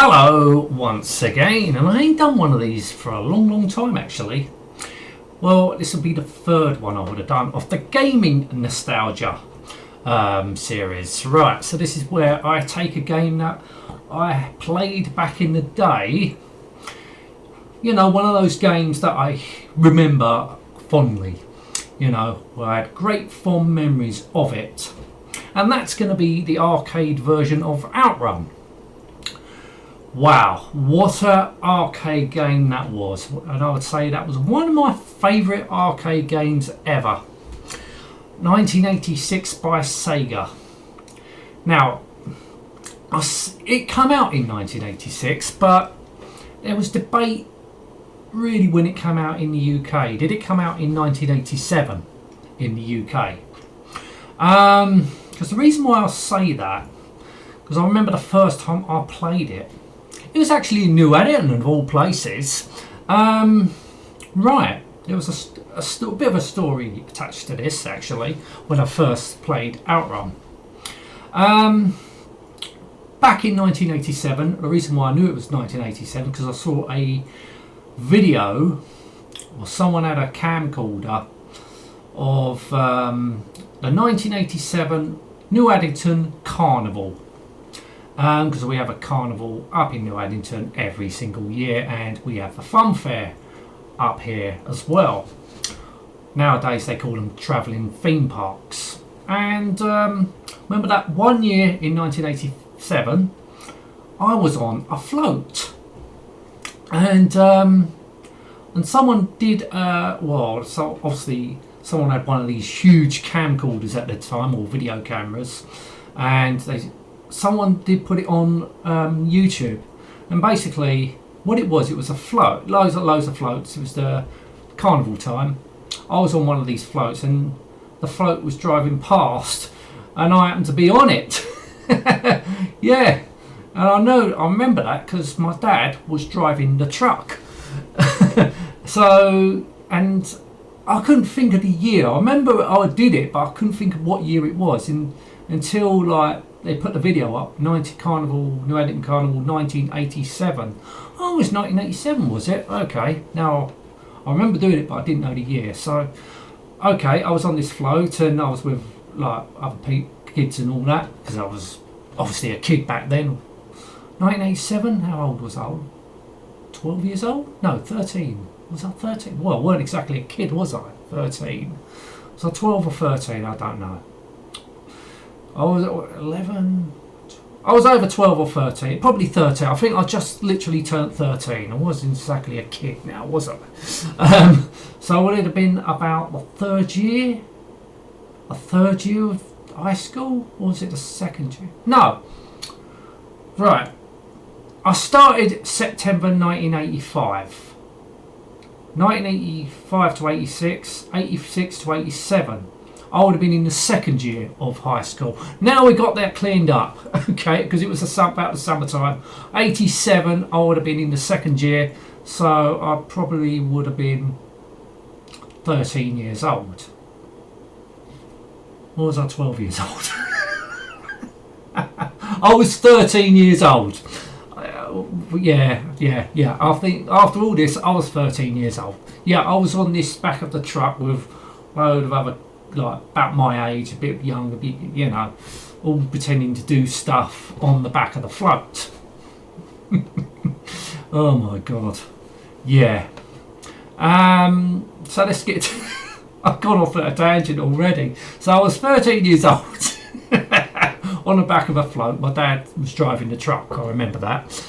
Hello once again, and I ain't done one of these for a long time actually. Well, this will be the third one I would have done of the gaming nostalgia series. Right, so this is where I take a game that I played back in the day. You know, one of those games that I remember fondly. You know, where I had great fond memories of it. And that's going to be the arcade version of Outrun. Wow, what an arcade game that was. And I would say that was one of my favourite arcade games ever. 1986 by Sega. Now, it came out in 1986, but there was debate really when it came out in the UK. Did it come out in 1987 in the UK? Because the reason why I say that, because I remember the first time I played it, it was actually in New Editon of all places. Right, there was a bit of a story attached to this actually when I first played Outrun. Back in 1987, the reason why I knew it was 1987 because I saw a video, or someone had a camcorder of the 1987 New Editon Carnival. Because we have a carnival up in New Editon every single year, and we have the fun fair up here as well. Nowadays they call them travelling theme parks. And remember that one year in 1987 I was on a float, and someone did so obviously someone had one of these huge camcorders at the time, or video cameras, and someone did put it on YouTube. And basically what it was a float, loads of floats. It was the carnival time. I was on one of these floats and the float was driving past and I happened to be on it. Yeah, and I remember that because my dad was driving the truck. So, and I couldn't think of the year. I remember I did it, but I couldn't think of what year it was until like they put the video up. New Editon Carnival 1987. Oh, it was 1987, was it? Okay, now I remember doing it, but I didn't know the year. So okay, I was on this float and I was with like other kids and all that, because I was obviously a kid back then. 1987, how old was I? 12 years old? No, 13. Was I 13? Well, I weren't exactly a kid, was I? 13. Was I 12 or 13? I don't know. I was 11. I was over 12 or 13. Probably 13. I think I just literally turned 13. I wasn't exactly a kid now, was I? So would it have been about the third year? A third year of high school? Or was it the second year? No. Right. I started September 1985. 1985 to 86, 86 to 87. I would have been in the second year of high school. Now we got that cleaned up, okay, because it was about the summertime. 87, I would have been in the second year, so I probably would have been 13 years old. Or was I 12 years old? I was 13 years old. Yeah. I think after all this, I was 13 years old. Yeah, I was on this back of the truck with a load of other, like, about my age, a bit younger, you know, all pretending to do stuff on the back of the float. Oh my god. Yeah. So let's get to I've gone off at a tangent already. So I was 13 years old. On the back of a float. My dad was driving the truck, I remember that.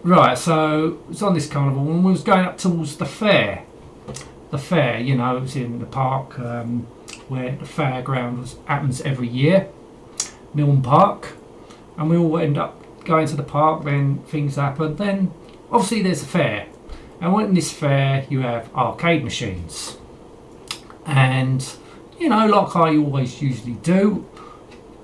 Right, so it was on this carnival and we was going up towards the fair. The fair, you know, it was in the park where the fairground happens every year, Milne Park, and we all end up going to the park. Then things happen. Then obviously there's a fair, and in this fair you have arcade machines, and you know, like I always usually do,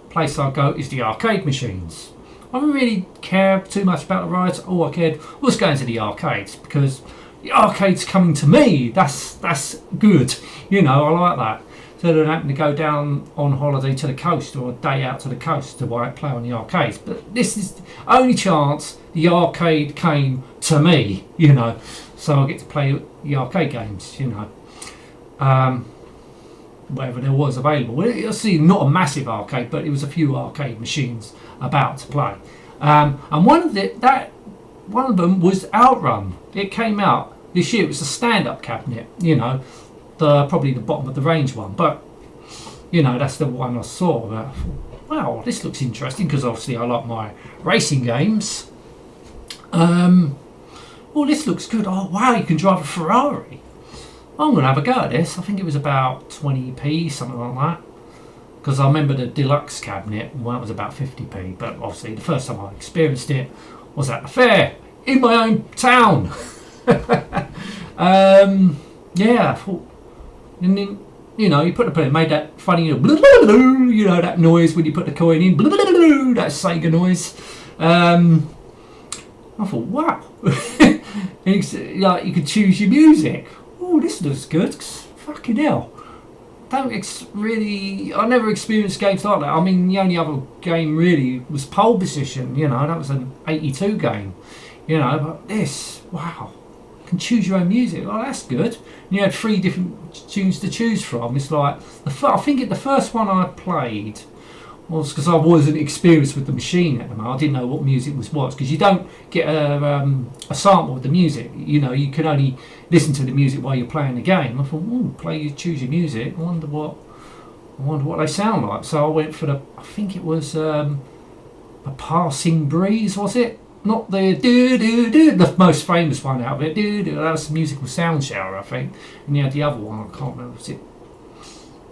place I go is the arcade machines. I don't really care too much about the rides. All I cared was going to the arcades, because the arcade's coming to me. That's good, you know. I like that. so they don't happen to go down on holiday to the coast or a day out to the coast to play on the arcades. But this is the only chance the arcade came to me, you know, so I get to play the arcade games, you know, whatever there was available. You'll see, not a massive arcade, but it was a few arcade machines about to play, and one of them was Outrun. It came out this year. It was a stand-up cabinet, you know, probably the bottom of the range one, but you know, that's the one I saw. I thought, wow, this looks interesting, because obviously I like my racing games. Well, this looks good. Oh wow, you can drive a Ferrari. I'm going to have a go at this. I think it was about 20p, something like that, because I remember the deluxe cabinet, well, it was about 50p, but obviously the first time I experienced it was at the fair in my own town. Yeah, I thought, and then, you know, you put the, it made that funny, you know, that noise when you put the coin in, that Sega noise. I thought, wow. And it's, like, you could choose your music. Oh, this looks good. Fucking hell. I never experienced games like that. I mean, the only other game really was Pole Position, you know, that was an 82 game, you know, but this, wow, you can choose your own music. Oh, that's good. And you had 3 different tunes to choose from. It's like, I think the first one I played was, because I wasn't experienced with the machine at the moment, I didn't know what music was what, because you don't get a sample of the music, you know, you can only listen to the music while you're playing the game. I thought, choose your music, I wonder what they sound like. So I went for I think it was a Passing Breeze, was it? Not the do-do-do, the most famous one out of it, do-do, that was the Musical Sound Shower, I think. And you had the other one, I can't remember, was it?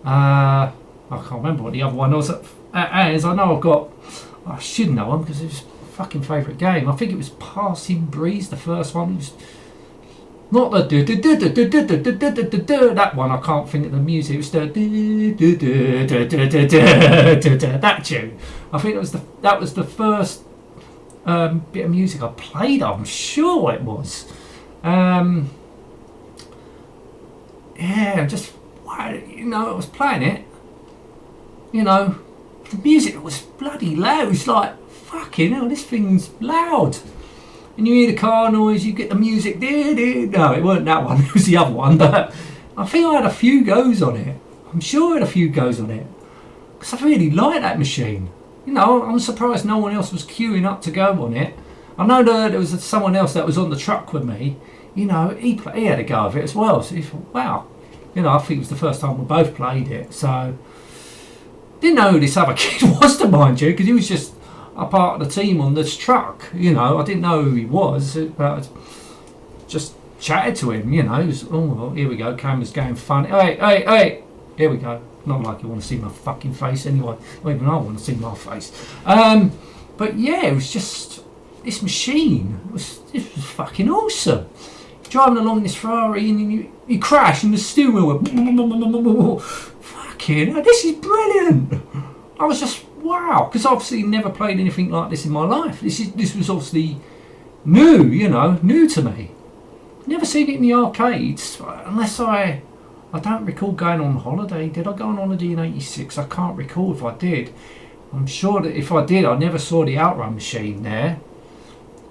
I can't remember what the other one was. As I know I should know them, because it was my fucking favourite game. I think it was Passing Breeze, the first one. It was not the that one. I can't think of the music. It was the that tune. I think that was the first bit of music I played. I'm sure it was. Yeah, just, you know, I was playing it. You know, the music was bloody loud. It's like, fucking hell, this thing's loud. And you hear the car noise, you get the music. No, it weren't that one, it was the other one. But I think I had a few goes on it. I'm sure I had a few goes on it, because I really like that machine. You know, I'm surprised no one else was queuing up to go on it. I know there was someone else that was on the truck with me. You know, he had a go of it as well. So he thought, wow. You know, I think it was the first time we both played it. So didn't know who this other kid was, to mind you, because he was just a part of the team on this truck. You know, I didn't know who he was, but just chatted to him. You know, it was, oh, well, here we go, camera's going funny. Hey, here we go. Not like you want to see my fucking face anyway. Not even I want to see my face. But yeah, it was just this machine. It was fucking awesome. Driving along in this Ferrari, and you crash, and the steering wheel went. Fucking, this is brilliant. I was just, wow, because obviously never played anything like this in my life. This was obviously new, you know, new to me. Never seen it in the arcades, unless I don't recall going on holiday. Did I go on holiday in '86? I can't recall if I did. I'm sure that if I did, I never saw the Outrun machine there.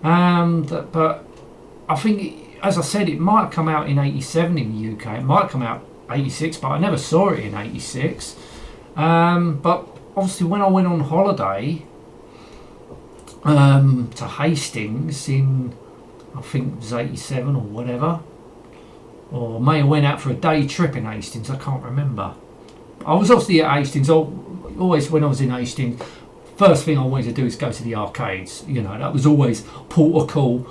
But I think, as I said, it might have come out in '87 in the UK. It might have come out '86, but I never saw it in '86. But obviously when I went on holiday to Hastings in, I think it was '87 or whatever, or may have went out for a day trip in Hastings, I can't remember. I was obviously at Hastings. Always when I was in Hastings, first thing I wanted to do is go to the arcades. You know, that was always port of call,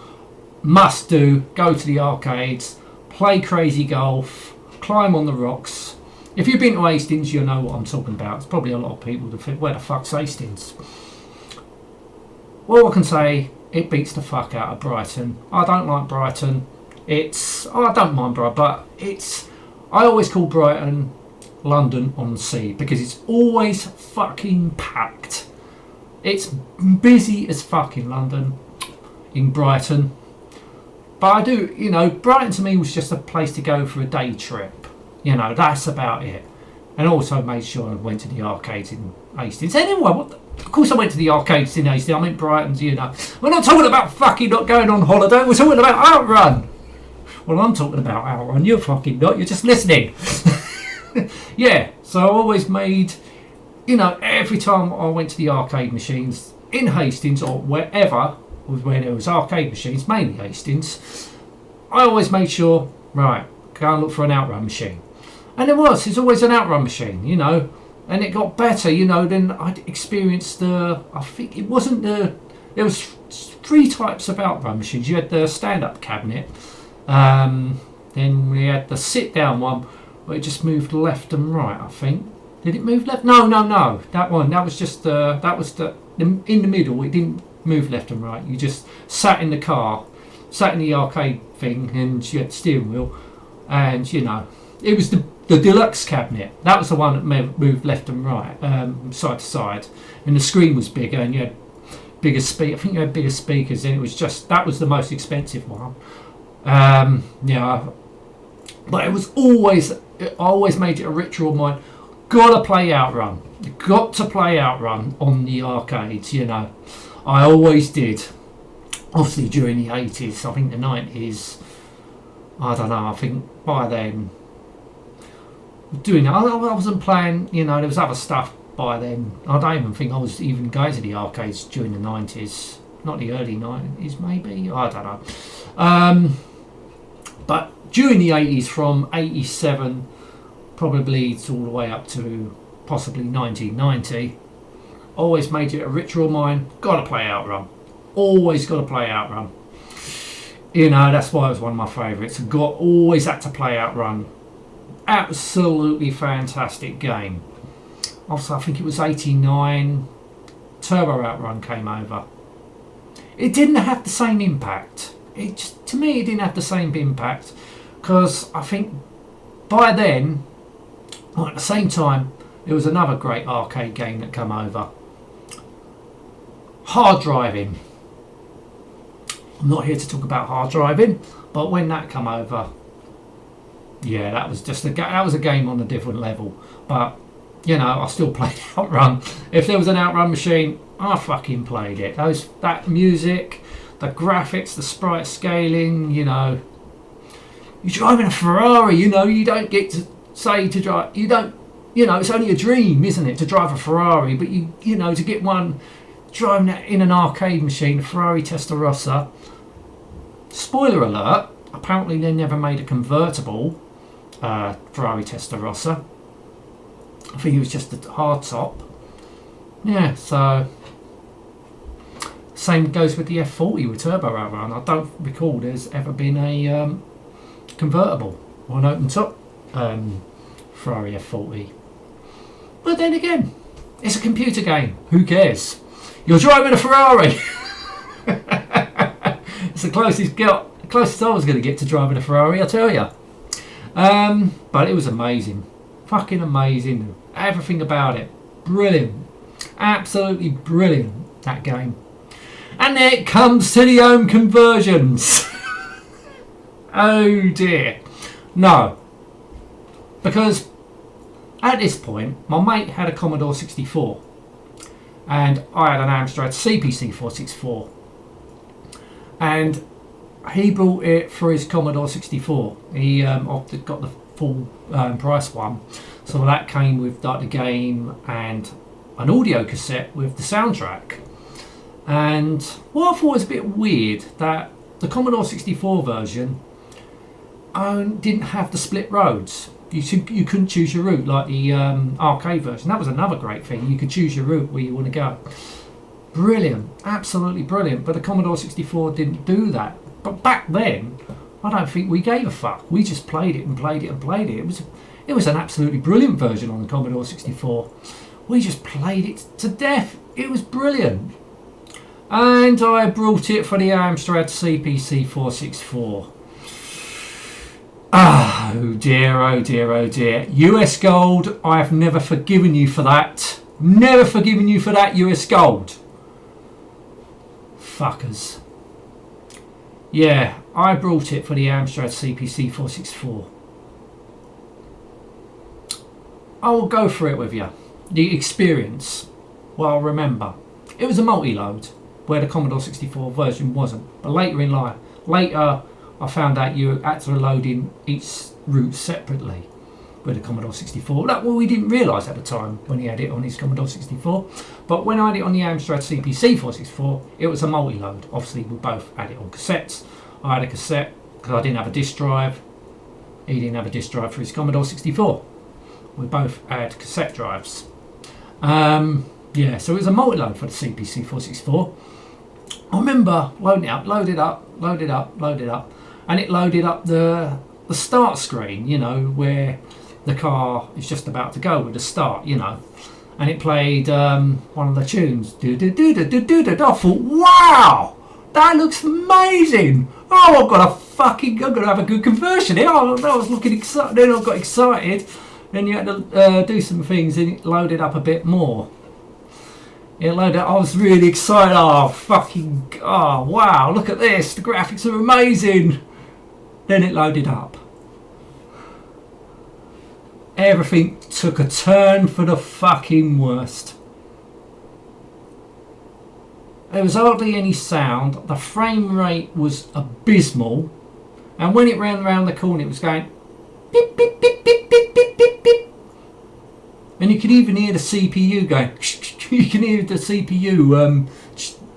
must do, go to the arcades, play crazy golf, climb on the rocks. If you've been to Hastings, you'll know what I'm talking about. It's probably a lot of people that think, where the fuck's Hastings? Well, I can say, it beats the fuck out of Brighton. I don't like Brighton. I don't mind Brighton, but I always call Brighton London on Sea, because it's always fucking packed. It's busy as fuck in London, in Brighton. But I do, you know, Brighton to me was just a place to go for a day trip. You know, that's about it. and also made sure I went to the arcades in Hastings. Anyway, of course I went to the arcades in Hastings. I'm in Brighton, you know. We're not talking about fucking not going on holiday. We're talking about Outrun. Well, I'm talking about Outrun. You're fucking not. You're just listening. Yeah, so I always made, you know, every time I went to the arcade machines in Hastings or wherever, where there was arcade machines, mainly Hastings, I always made sure, right, go and look for an Outrun machine. And there's always an Outrun machine, you know, and it got better, you know, then I'd experienced I think it wasn't there was 3 types of Outrun machines. You had the stand-up cabinet, then we had the sit-down one, where it just moved left and right, I think. Did it move left? No. That one. That was just that was in the middle. It didn't move left and right. You just sat in the car, sat in the arcade thing, and you had the steering wheel, and you know, it was the deluxe cabinet. That was the one that moved left and right, side to side, and the screen was bigger, and you had bigger I think you had bigger speakers, and it was just that was the most expensive one. Yeah, but it was always. I always made it a ritual of mine. Gotta play Outrun. Got to play Outrun on the arcades, you know. I always did. Obviously during the 80s, I think the 90s, I don't know, I think by then, I wasn't playing, you know, there was other stuff by then. I don't even think I was even going to the arcades during the 90s. Not the early 90s, maybe? I don't know. But during the 80s, from 87 probably all the way up to possibly 1990, always made it a ritual of mine. Gotta play Outrun. Always gotta play Outrun. You know, that's why it was one of my favourites. Always had to play Outrun. Absolutely fantastic game. Also, I think it was 89. Turbo Outrun came over. It didn't have the same impact. To me, it didn't have the same impact because I think by then, well, at the same time, there was another great arcade game that came over. Hard driving. I'm not here to talk about hard driving, but when that came over, yeah, that was just that was a game on a different level. But you know, I still played Outrun. If there was an Outrun machine, I fucking played it. That music, the graphics, the sprite scaling, you know. You're driving a Ferrari, you know, you don't get to say to drive, you don't, you know, it's only a dream, isn't it, to drive a Ferrari, but you know, to get one driving that in an arcade machine, a Ferrari Testarossa. Spoiler alert, apparently they never made a convertible Ferrari Testarossa. I think it was just a hard top. Yeah, so same goes with the F40 with turbo Outrun. I don't recall there's ever been a convertible or an open top Ferrari F40. But then again, it's a computer game. Who cares? You're driving a Ferrari. It's the closest I was going to get to driving a Ferrari, I tell you. But it was amazing. Fucking amazing. Everything about it. Brilliant. Absolutely brilliant, that game. And then it comes to the home conversions. Oh dear. No. Because at this point, my mate had a Commodore 64. And I had an Amstrad CPC 464. And he bought it for his Commodore 64. He got the full price one. So that came with like the game and an audio cassette with the soundtrack. And what I thought was a bit weird, that the Commodore 64 version didn't have the split roads. You couldn't choose your route like the arcade version. That was another great thing. You could choose your route where you want to go. Brilliant, absolutely brilliant. But the Commodore 64 didn't do that. But back then, I don't think we gave a fuck. We just played it and played it and played it. It was an absolutely brilliant version on the Commodore 64. We just played it to death. It was brilliant. And I brought it for the Amstrad CPC 464. Oh dear, oh dear, oh dear. US Gold, I have never forgiven you for that. Never forgiven you for that, US Gold. Fuckers. Yeah, I brought it for the Amstrad CPC 464. I will go through it with you. The experience. Well, remember, it was a multi-load where the Commodore 64 version wasn't. But later in life, I found out you had to load in each route separately with the Commodore 64. Well, we didn't realise at the time when he had it on his Commodore 64. But when I had it on the Amstrad CPC 464, it was a multi-load. Obviously, we both had it on cassettes. I had a cassette because I didn't have a disk drive. He didn't have a disk drive for his Commodore 64. We both had cassette drives. Yeah, so it was a multi-load for the CPC 464. I remember loading it up, load it up, and it loaded up the start screen, you know, where the car is just about to go with the start, you know, and it played one of the tunes. I thought, wow, that looks amazing. Oh, I'm gonna have a good conversion here. I was looking excited. Then I got excited. Then you had to do some things, and it loaded up a bit more. It loaded up. I was really excited. Oh, wow! Look at this. The graphics are amazing. Then it loaded up. Everything took a turn for the fucking worst. There was hardly any sound. The frame rate was abysmal. And when it ran around the corner, it was going beep, beep, beep, beep, beep, beep, beep, beep. And you could even hear the CPU going. You can hear the CPU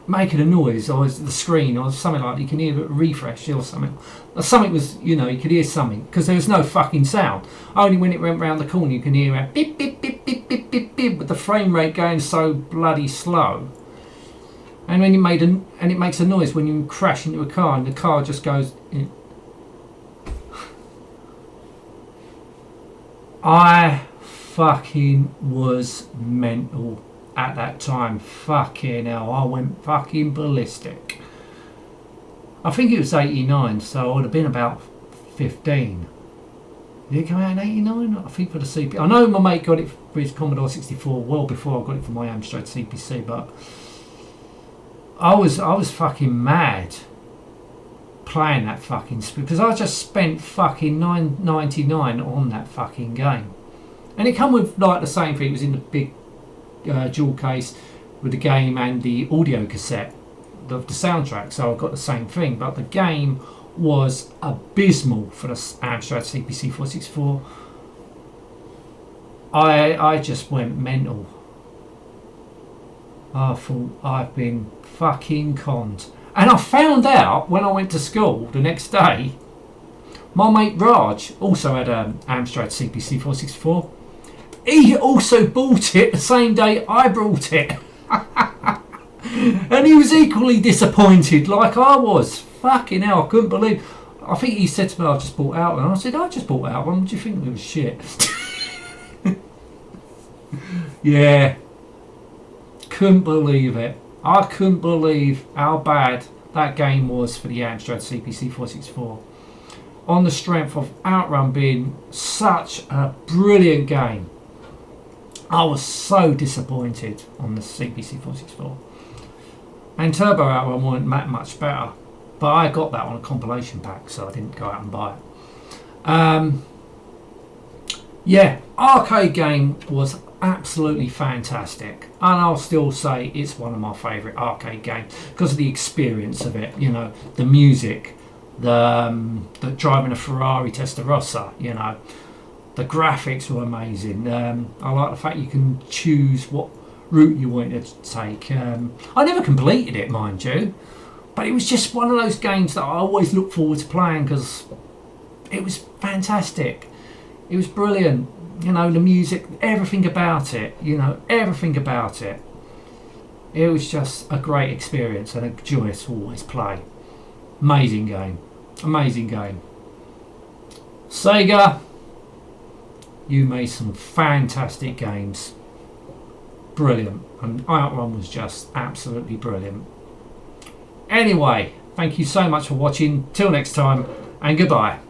making a noise, or the screen, or something like that. You can hear a refresh or something. Something was, you know, you could hear something because there was no fucking sound. Only when it went round the corner, you can hear a beep, beep, beep, beep, beep, beep, beep, with the frame rate going so bloody slow. And when it makes a noise when you crash into a car, and the car just goes. I fucking was mental at that time. Fucking hell, I went fucking ballistic. I think it was 89, so I would have been about 15. Did it come out in 89? I think for the CP. I know my mate got it for his Commodore 64 well before I got it for my Amstrad CPC, but I was fucking mad playing that fucking because I just spent fucking $9.99 on that fucking game. And it come with like the same thing. It was in the big jewel case with the game and the audio cassette, the soundtrack. So I got the same thing, but the game was abysmal for the Amstrad CPC 464. I just went mental. I thought I've been fucking conned. And I found out when I went to school the next day, my mate Raj also had an Amstrad CPC 464. He also bought it the same day I bought it. And he was equally disappointed like I was. Fucking hell, I couldn't believe. I think he said to me, I just bought out one. I said, I just bought out one. What do you think? It was shit. Yeah. Couldn't believe it. I couldn't believe how bad that game was for the Amstrad CPC 464. On the strength of Outrun being such a brilliant game, I was so disappointed on the CPC 464. And Turbo Outrun wasn't that much better, but I got that on a compilation pack, so I didn't go out and buy it. Yeah, arcade game was absolutely fantastic, and I'll still say it's one of my favourite arcade games because of the experience of it. You know, the music, the driving a Ferrari Testarossa. You know, the graphics were amazing. I like the fact you can choose what route you want to take. I never completed it, mind you, but it was just one of those games that I always look forward to playing because it was fantastic. It was brilliant. You know, the music, everything about it, you know, everything about it. It was just a great experience and a joy to always play. Amazing game. Amazing game. Sega, you made some fantastic games. Brilliant. And Outrun was just absolutely brilliant. Anyway, thank you so much for watching. Till next time, and goodbye.